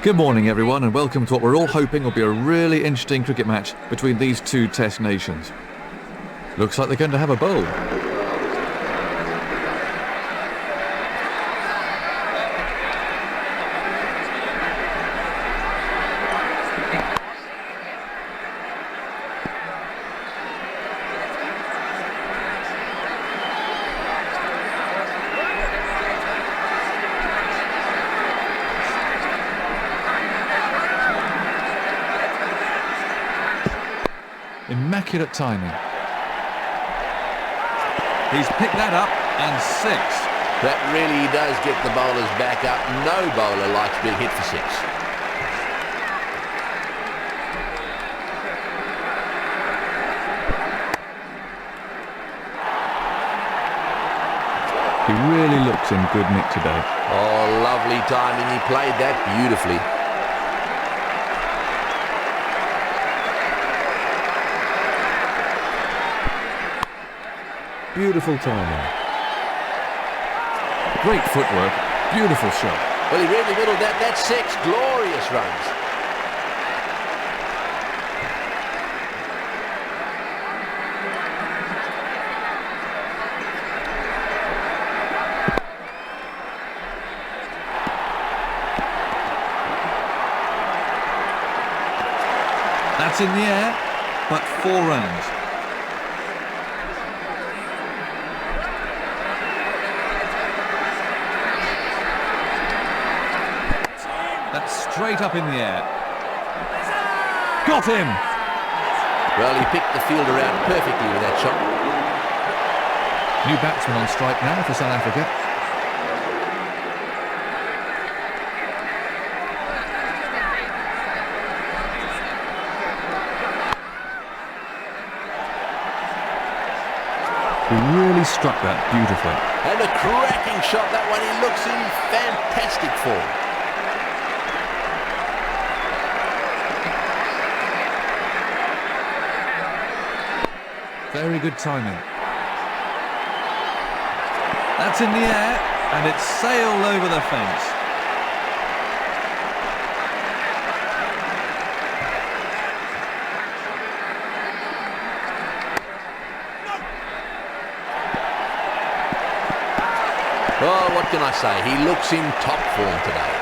Good morning everyone and welcome to what we're all hoping will be a really interesting cricket match between these two test nations. Looks like they're going to have a bowl. Immaculate timing. He's picked that up and 6. That really does get the bowlers back up. No bowler likes being hit for 6. He really looks in good nick today. Oh, lovely timing. He played that beautifully. Beautiful timing. Great footwork. Beautiful shot. Well, he really whittled that. That's 6 glorious runs. That's in the air, but 4 runs. That's straight up in the air. Got him! Well, he picked the fielder out perfectly with that shot. New batsman on strike now for South Africa. He really struck that beautifully. And a cracking shot, that one. He looks in fantastic form. Very good timing. That's in the air, and it's sailed over the fence. Oh, what can I say? He looks in top form today.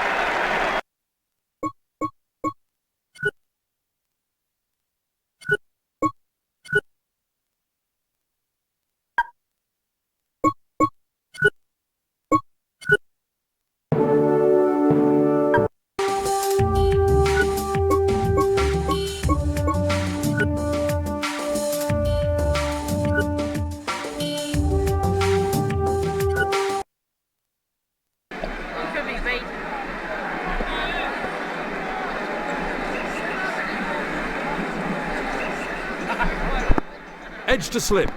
Edge to slip.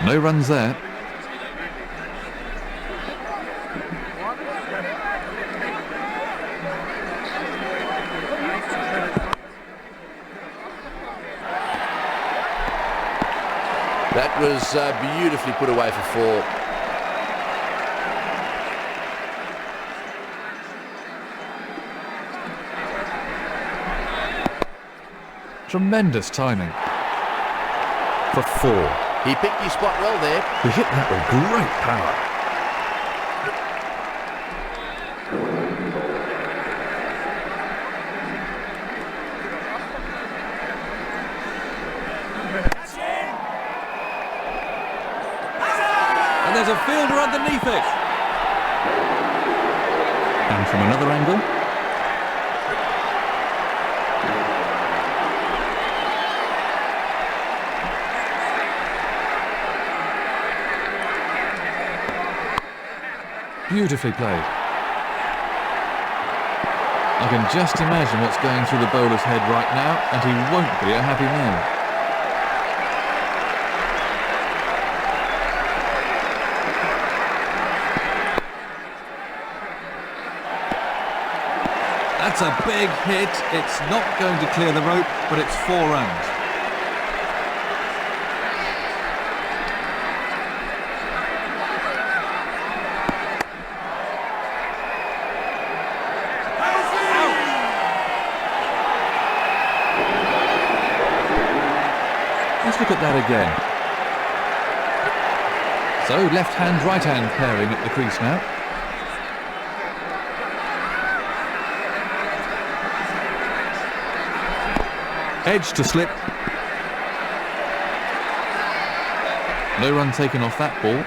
No runs there. That was beautifully put away for 4. Tremendous timing. For 4. He picked his spot well there. He hit that with great power. And there's a fielder underneath it. And from another angle. Beautifully played. I can just imagine what's going through the bowler's head right now, and he won't be a happy man. That's a big hit. It's not going to clear the rope, but it's 4 runs. Look at that again. So left hand, right hand pairing at the crease now. Edge to slip. No run taken off that ball.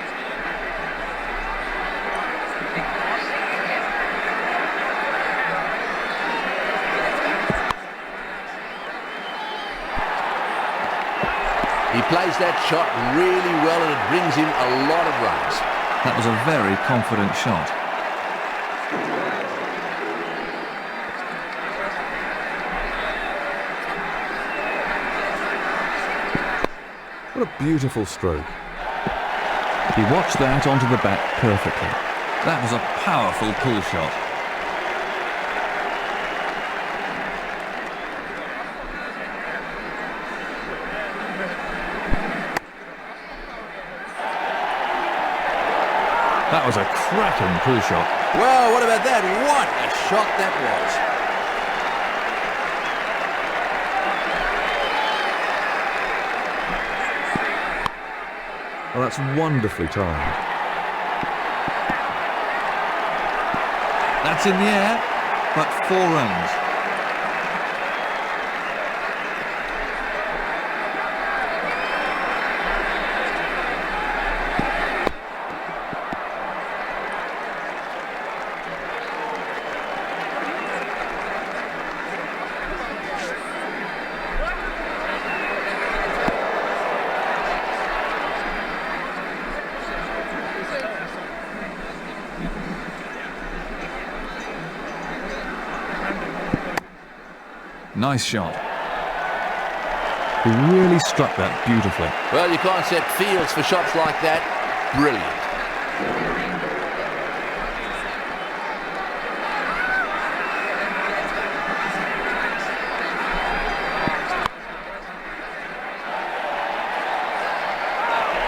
He plays that shot really well and it brings him a lot of runs. That was a very confident shot. What a beautiful stroke. He watched that onto the bat perfectly. That was a powerful pull shot. That was a cracking pull shot. Well, what about that? What a shot that was. Oh, that's wonderfully timed. That's in the air, but 4 runs. Nice shot. He really struck that beautifully. Well, you can't set fields for shots like that. Brilliant.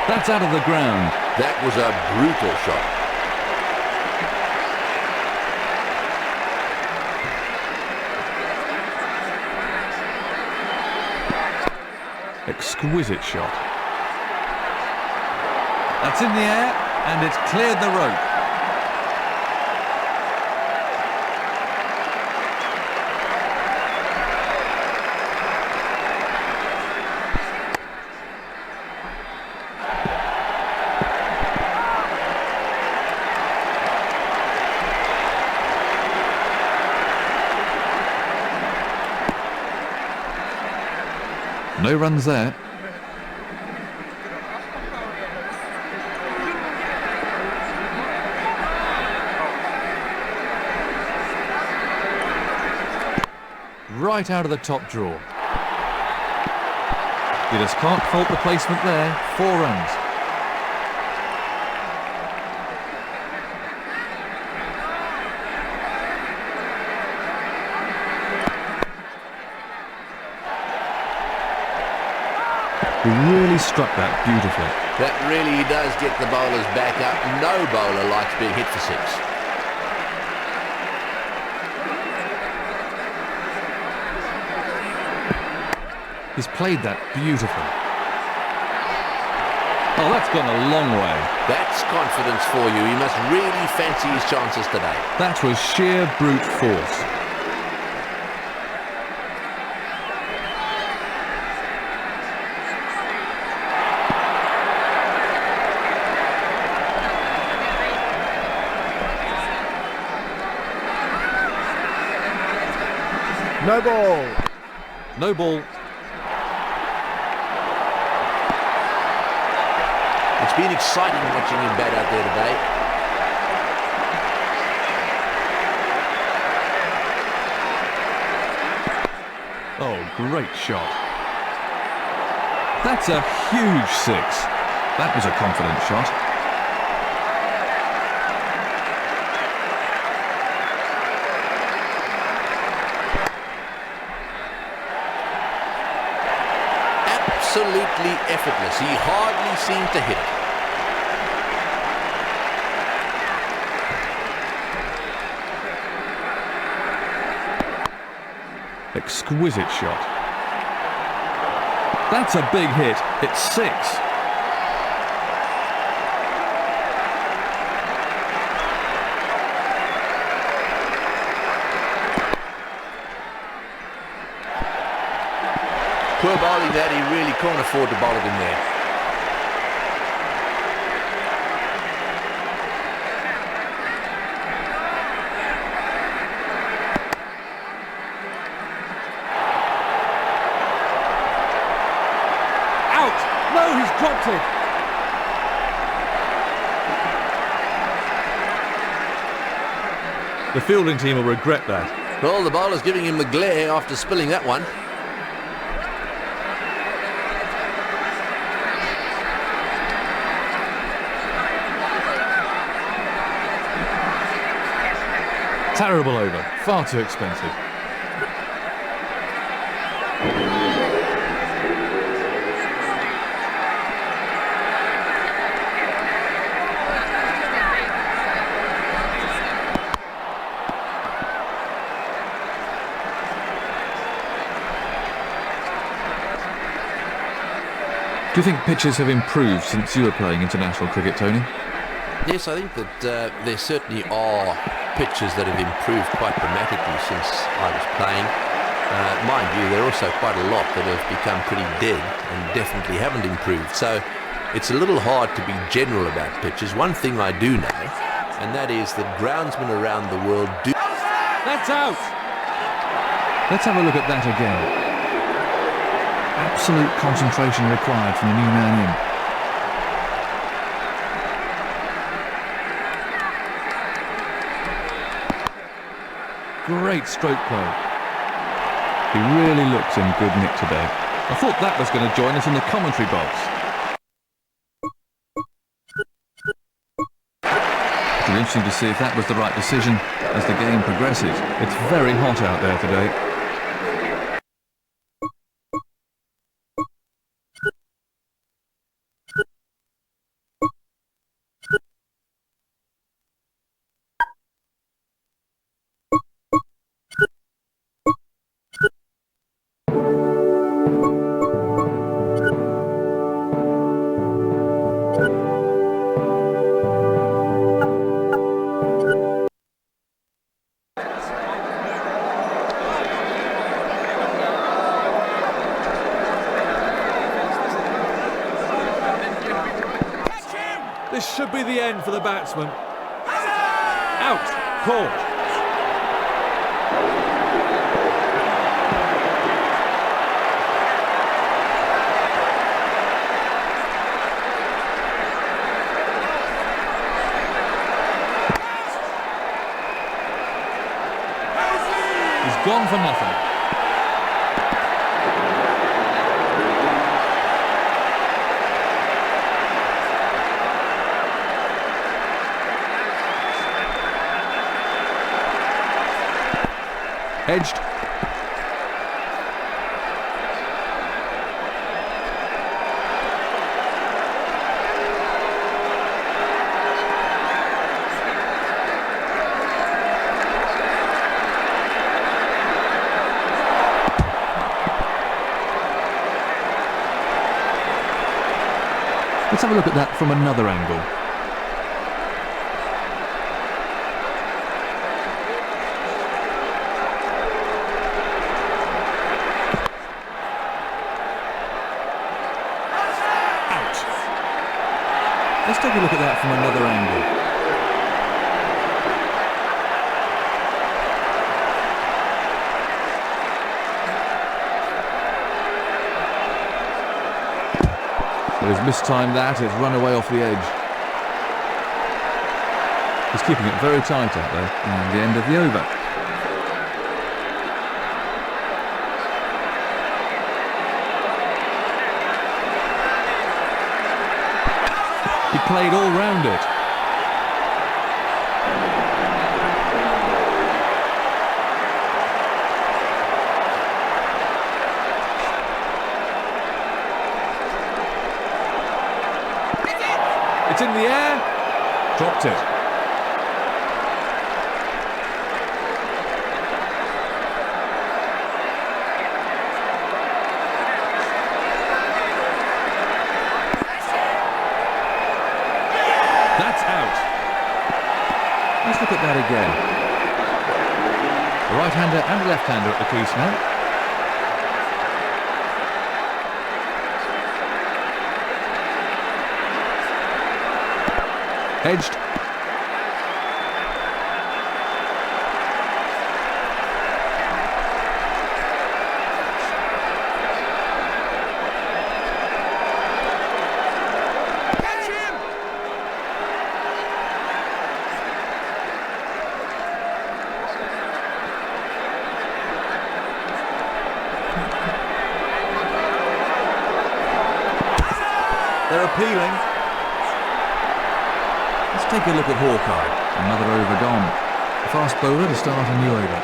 That's out of the ground. That was a brutal shot. Exquisite shot. That's in the air, and it's cleared the rope. No runs there. Right out of the top drawer. You just can't fault the placement there. 4 runs. He really struck that beautifully. That really does get the bowlers back up. No bowler likes being hit for 6. He's played that beautifully. Oh, that's gone a long way. That's confidence for you. He must really fancy his chances today. That was sheer brute force. No ball. No ball. It's been exciting watching him bat out there today. Oh, great shot. That's a huge 6. That was a confident shot. Absolutely effortless. He hardly seemed to hit it. Exquisite shot. That's a big hit. It's 6. Poor bowling that, he really can't afford to bowl it in there. Out! No, he's dropped it. The fielding team will regret that. Well, the bowler's giving him the glare after spilling that one. Terrible over. Far too expensive. Do you think pitches have improved since you were playing international cricket, Tony? Yes, I think that there certainly are pitches that have improved quite dramatically since I was playing. Mind you, there are also quite a lot that have become pretty dead and definitely haven't improved. So it's a little hard to be general about pitches. One thing I do know, and that is that groundsmen around the world do... That's out! Let's have a look at that again. Absolute concentration required from the new man in. Great stroke play. He really looks in good nick today. I thought that was going to join us in the commentary box. It'll be interesting to see if that was the right decision as the game progresses. It's very hot out there today. This should be the end for the batsman. Out. Caught. He's gone for nothing. Edged. Let's have a look at that from another angle. Let's take a look at that from another angle. But he's mistimed that, it's run away off the edge. He's keeping it very tight out there, and the end of the over. He played all round it. It's in the air. Dropped it. Let's look at that again. The right-hander and the left-hander at the crease now. Hedged. They're appealing. Let's take a look at Hawkeye. Another over gone. A fast bowler to start a new over.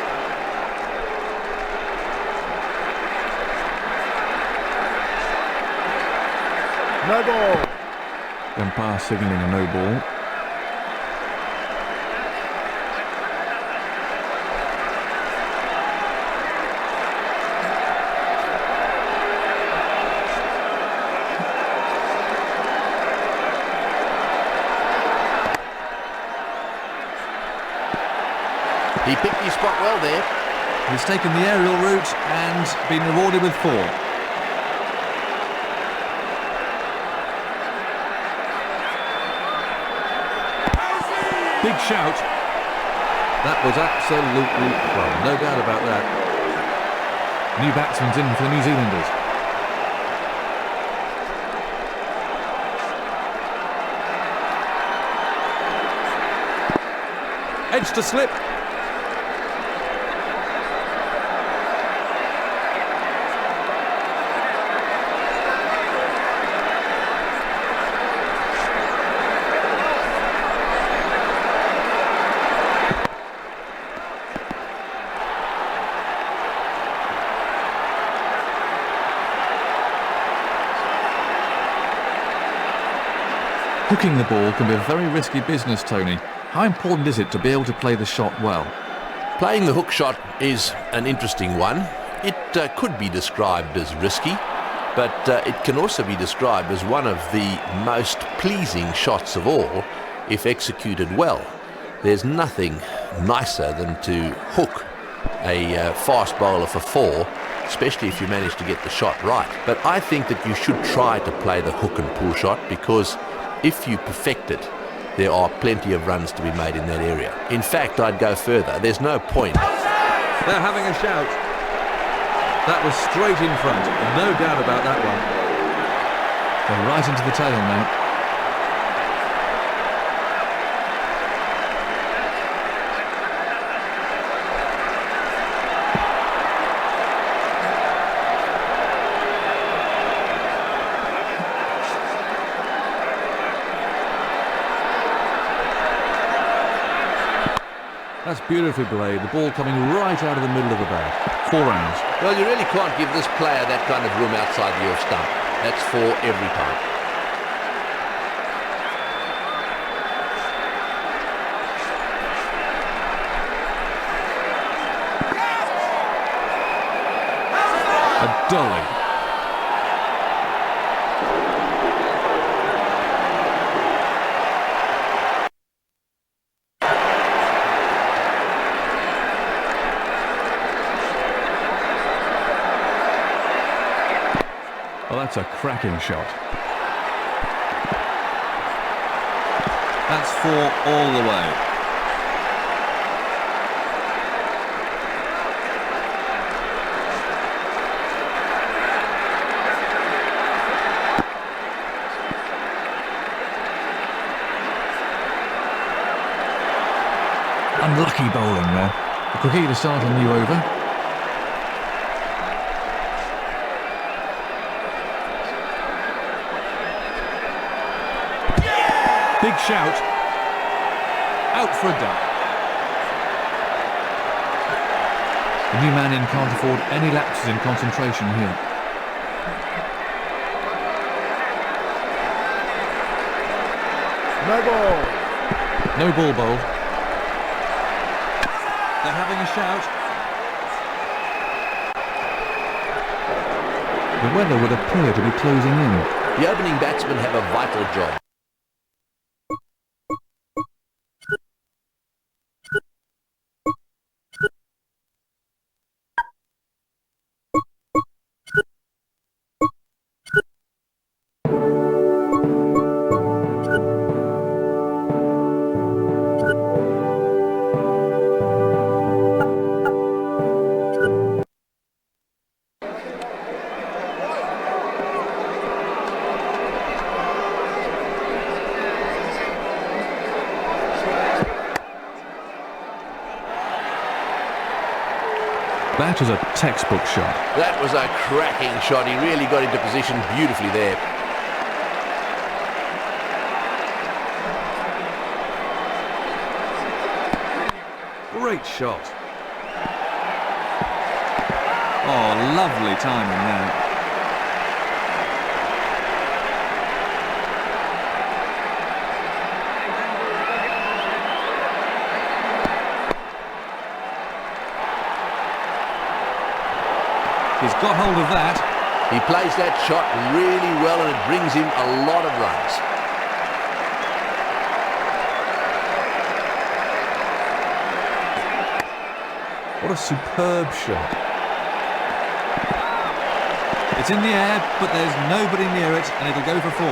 No ball. Umpire signalling a no ball. He picked his spot well there. He's taken the aerial route and been rewarded with 4. Big shout. That was absolutely fun, no doubt about that. New batsman's in for the New Zealanders. Edge to slip. Hooking the ball can be a very risky business, Tony. How important is it to be able to play the shot well? Playing the hook shot is an interesting one. It could be described as risky, but it can also be described as one of the most pleasing shots of all if executed well. There's nothing nicer than to hook a fast bowler for 4, especially if you manage to get the shot right. But I think that you should try to play the hook and pull shot, because if you perfect it, there are plenty of runs to be made in that area. In fact, I'd go further. There's no point. They're having a shout. That was straight in front, no doubt about that one. They're right into the tail now. That's beautifully played. The ball coming right out of the middle of the bat. 4 runs. Well, you really can't give this player that kind of room outside the off stump. That's 4 every time. A dolly. Well, that's a cracking shot. That's 4 all the way. Unlucky bowling there. A quickie to start a new over. Big shout. Out for a duck. The new man in can't afford any lapses in concentration here. No ball. No ball bowled. They're having a shout. The weather would appear to be closing in. The opening batsmen have a vital job. That was a textbook shot. That was a cracking shot. He really got into position beautifully there. Great shot. Oh, lovely timing there. He's got hold of that. He plays that shot really well and it brings him a lot of runs. What a superb shot. It's in the air, but there's nobody near it, and it'll go for 4.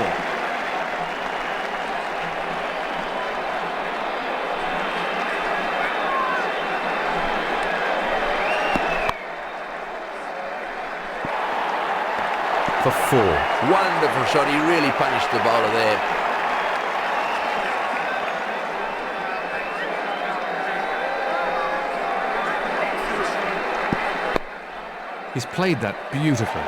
For 4. Wonderful shot. He really punished the bowler there. He's played that beautifully.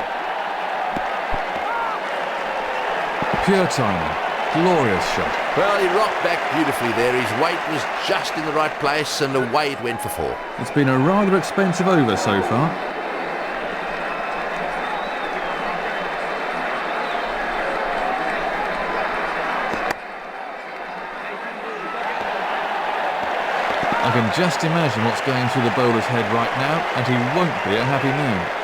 Pure timing. Glorious shot. Well, he rocked back beautifully there. His weight was just in the right place and away it went for 4. It's been a rather expensive over so far. I can just imagine what's going through the bowler's head right now, and he won't be a happy man.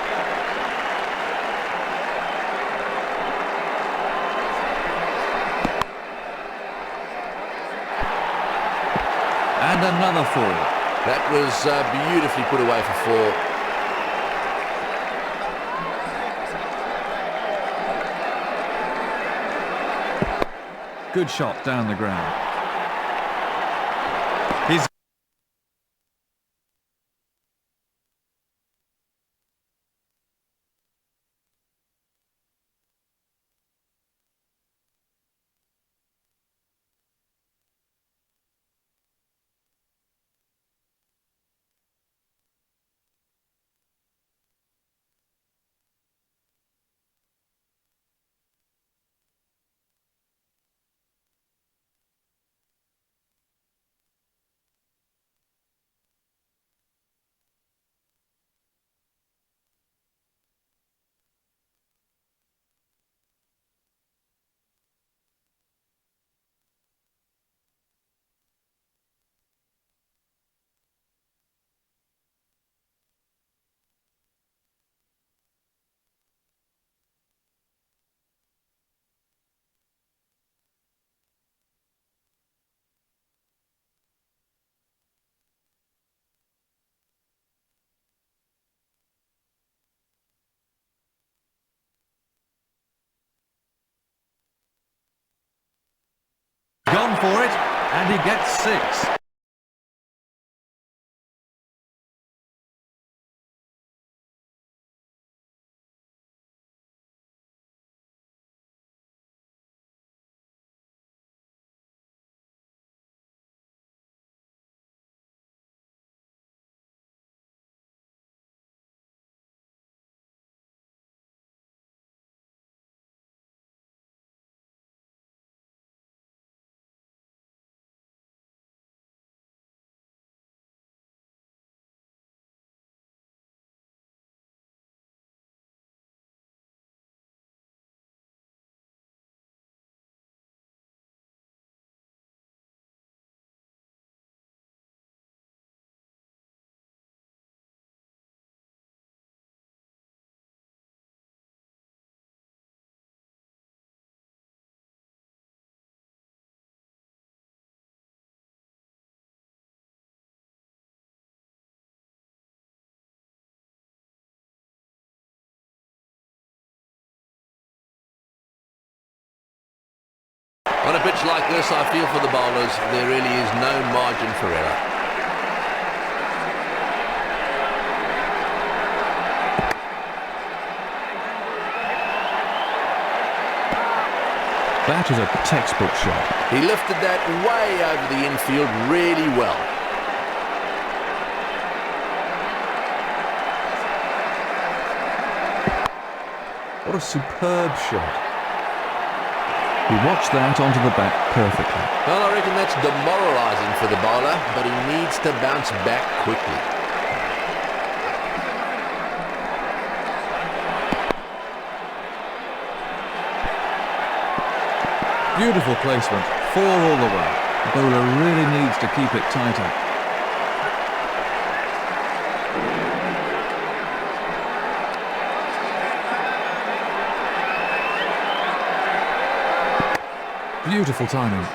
And another 4. That was beautifully put away for 4. Good shot down the ground. He's gone for it, and he gets 6. On a pitch like this, I feel for the bowlers, there really is no margin for error. That was a textbook shot. He lifted that way over the infield really well. What a superb shot. He watched that onto the back perfectly. Well, I reckon that's demoralising for the bowler, but he needs to bounce back quickly. Beautiful placement, 4 all the way. The bowler really needs to keep it tighter. Beautiful timing.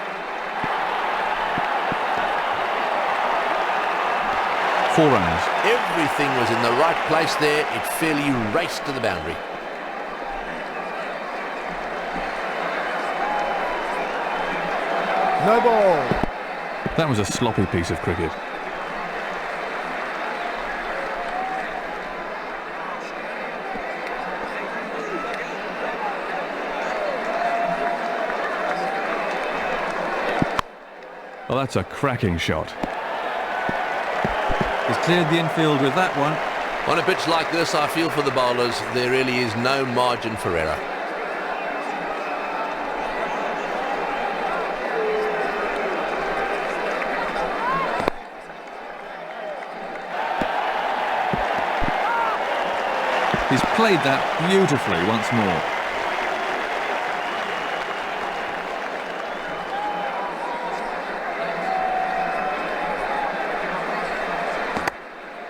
4 runs. Everything was in the right place there. It fairly raced to the boundary. No ball. That was a sloppy piece of cricket. Well, that's a cracking shot. He's cleared the infield with that one. On a pitch like this, I feel for the bowlers, there really is no margin for error. He's played that beautifully once more.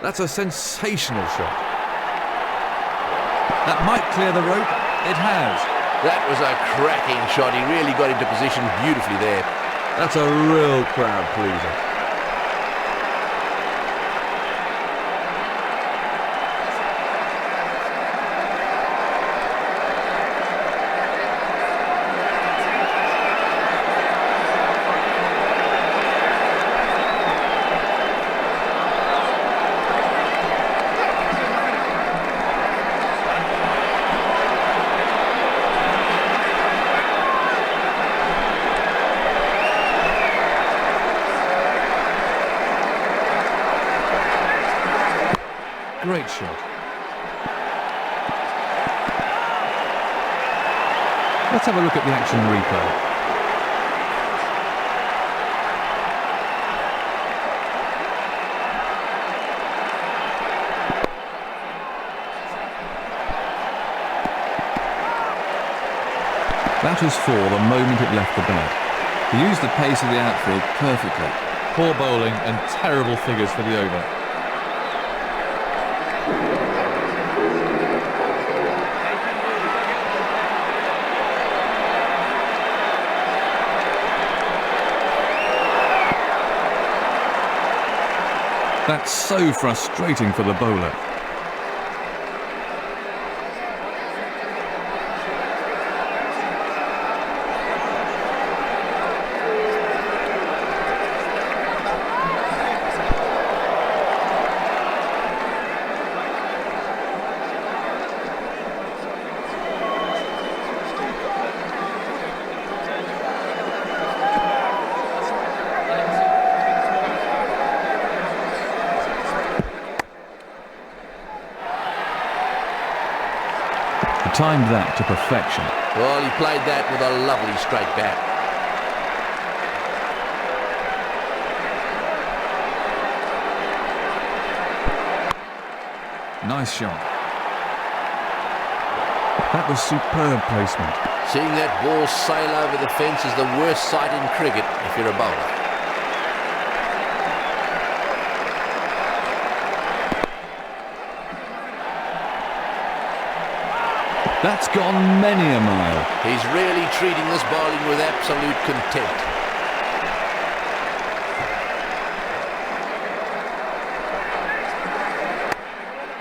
That's a sensational shot. That might clear the rope. It has. That was a cracking shot. He really got into position beautifully there. That's a real crowd pleaser. Great shot. Let's have a look at the action replay. That was 4 the moment it left the bat. He used the pace of the outfield perfectly. Poor bowling and terrible figures for the over. That's so frustrating for the bowler. Timed that to perfection. Well, he played that with a lovely straight bat. Nice shot. That was superb placement. Seeing that ball sail over the fence is the worst sight in cricket if you're a bowler. That's gone many a mile. He's really treating this bowling with absolute contempt.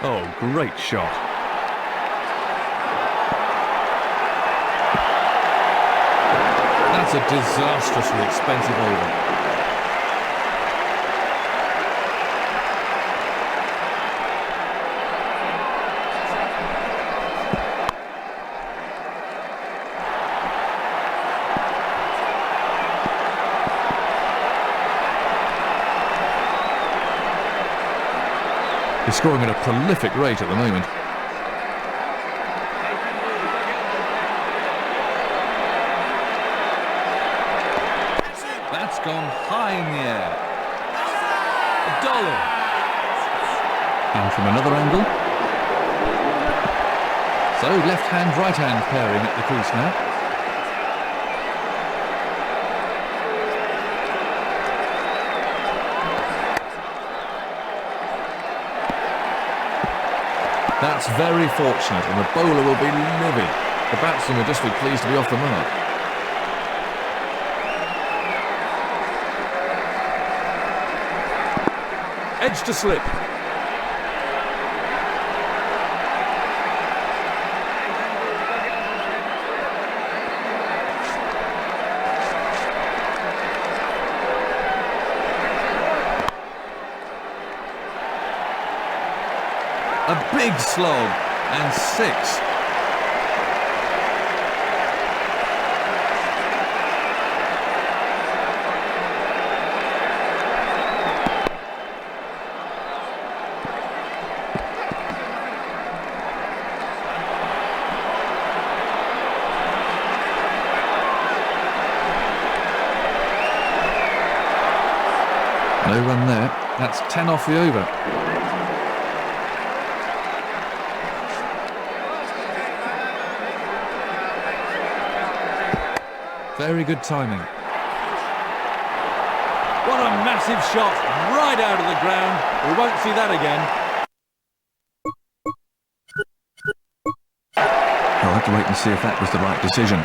Oh, great shot. That's a disastrously expensive over. He's scoring at a prolific rate at the moment. high in the air. A dollar. And from another angle. So left hand, right hand pairing at the crease now. That's very fortunate, and the bowler will be livid. The batsman will just be pleased to be off the mark. Edge to slip. A big slog, and 6. No run there. That's 10 off the over. Very good timing. What a massive shot, right out of the ground. We won't see that again. I'll have to wait and see if that was the right decision.